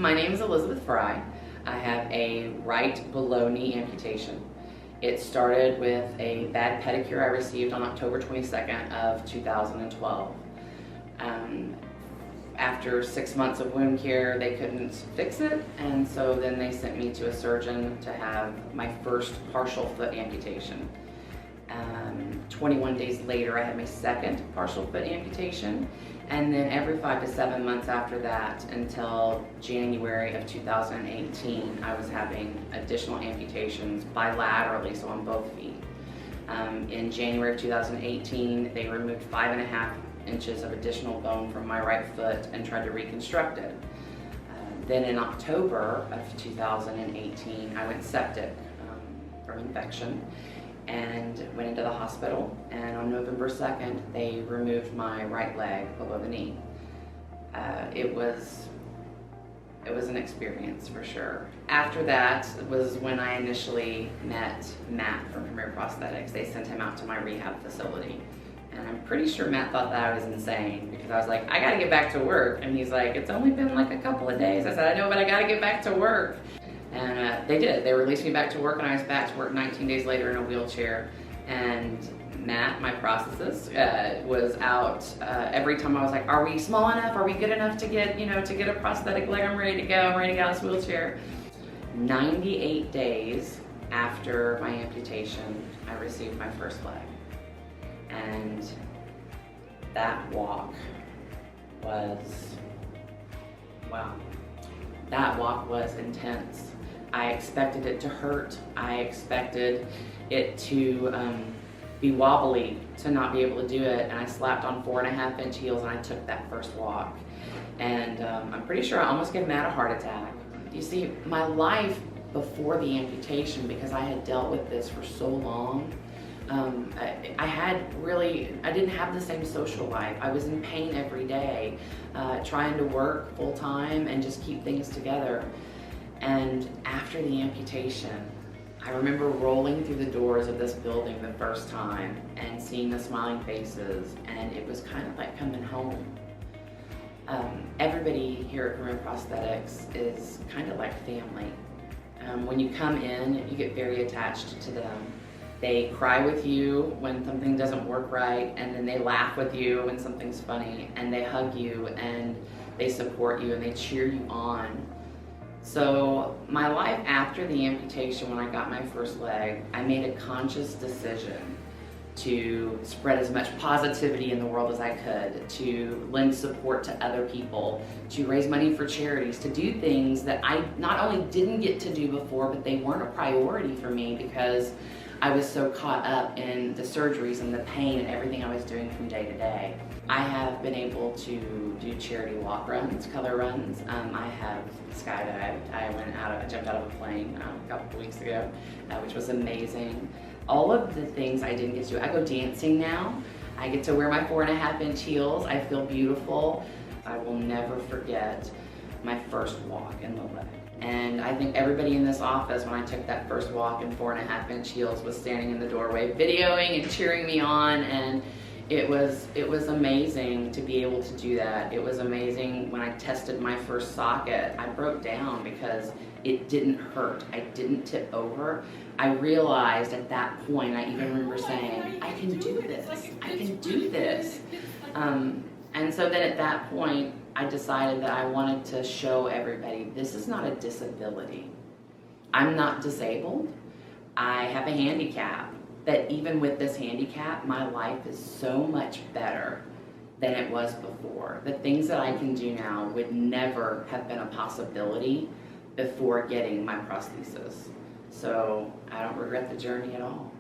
My name is Elizabeth Fry. I have a right below knee amputation. It started with a bad pedicure I received on October 22nd of 2012. After 6 months of wound care, they couldn't fix it, and so then they sent me to a surgeon to have my first partial foot amputation. 21 days later, I had my second partial foot amputation, and then every 5 to 7 months after that until January of 2018, I was having additional amputations bilaterally, so on both feet. In January of 2018, they removed 5.5 inches of additional bone from my right foot and tried to reconstruct it. Then in October of 2018, I went septic from infection and went into the hospital, and on November 2nd, they removed my right leg below the knee. It was an experience for sure. After that was when I initially met Matt from Premier Prosthetics. They sent him out to my rehab facility. And I'm pretty sure Matt thought that I was insane because I was like, I gotta get back to work. And he's like, it's only been like a couple of days. I said, I know, but I gotta get back to work. And they did. They released me back to work, and I was back to work 19 days later in a wheelchair. And Matt, my prosthetist, was out every time I was like, are we small enough? Are we good enough to get, to get a prosthetic leg? I'm ready to go. I'm ready to get out of this wheelchair. 98 days after my amputation, I received my first leg. And that walk was, wow. That walk was intense. I expected it to hurt. I expected it to be wobbly, to not be able to do it. And I slapped on 4.5-inch heels and I took that first walk. And I'm pretty sure I almost gave Matt a heart attack. You see, my life before the amputation, because I had dealt with this for so long, I didn't have the same social life. I was in pain every day, trying to work full time and just keep things together. And after the amputation, I remember rolling through the doors of this building the first time and seeing the smiling faces, and it was kind of like coming home. Everybody here at Premier Prosthetics is kind of like family. When you come in, you get very attached to them. They cry with you when something doesn't work right, and then they laugh with you when something's funny, and they hug you, and they support you, and they cheer you on. So my life after the amputation, when I got my first leg, I made a conscious decision to spread as much positivity in the world as I could, to lend support to other people, to raise money for charities, to do things that I not only didn't get to do before, but they weren't a priority for me because I was so caught up in the surgeries and the pain and everything I was doing from day to day. I have been able to do charity walk runs, color runs. I have skydived. I jumped out of a plane a couple of weeks ago, which was amazing. All of the things I didn't get to do. I go dancing now. I get to wear my 4.5-inch heels. I feel beautiful. I will never forget my first walk in the leg. And I think everybody in this office, when I took that first walk in 4.5-inch heels, was standing in the doorway videoing and cheering me on, and it was amazing to be able to do that. It was amazing when I tested my first socket. I broke down because it didn't hurt. I didn't tip over. I realized at that point, I even remember saying, I can do this, I can do this. And so then at that point, I decided that I wanted to show everybody this is not a disability. I'm not disabled. I have a handicap. That even with this handicap, my life is so much better than it was before. The things that I can do now would never have been a possibility before getting my prosthesis. So I don't regret the journey at all.